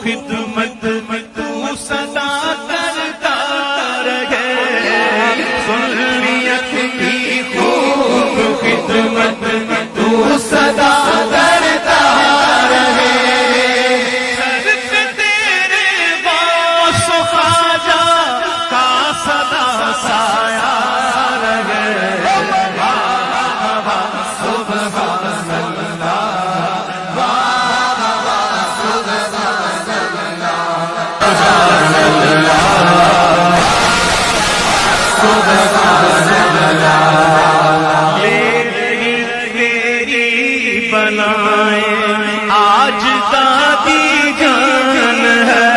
خدمت میں تو صدا کرتا رہے، سنیت کی خوب خدمت میں تو صدا کرتا رہے، سر پہ تیرے غوث و خواجہ کا صدا سایہ رہے، سبحان اللہ میری بنائے آج دادی جان ہے،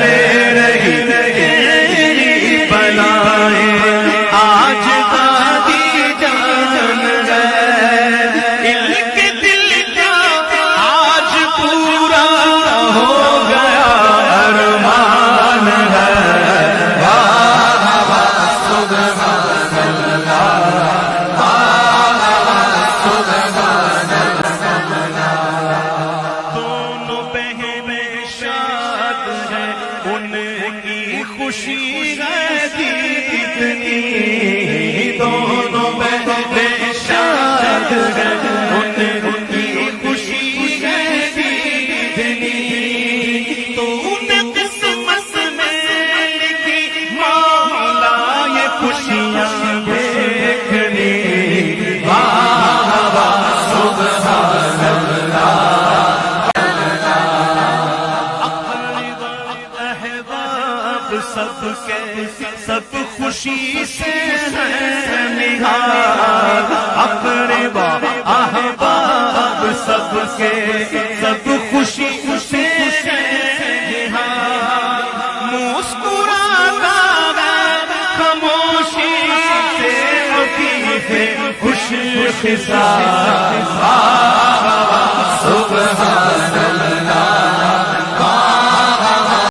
میری بنائے آج دادی جان ہے، ان کے دل کا آج پورا ہو گیا ارمان ہے، خوشی ہے جتنی دونوں بہنیں شاد ہیں، ان کی خوشی ہے جتنی تو انہیں قسمت میں لکھی مولا یہ خوشیاں دیکھنی، واہ واہ سبحان اللہ، سب کے سب خوشی سے ہیں نہاد، اقرب احباب سب کے سب خوشی سے ہیں نہاد، مسکراتا خاموشی سے ابھی ہے خوش خزاں،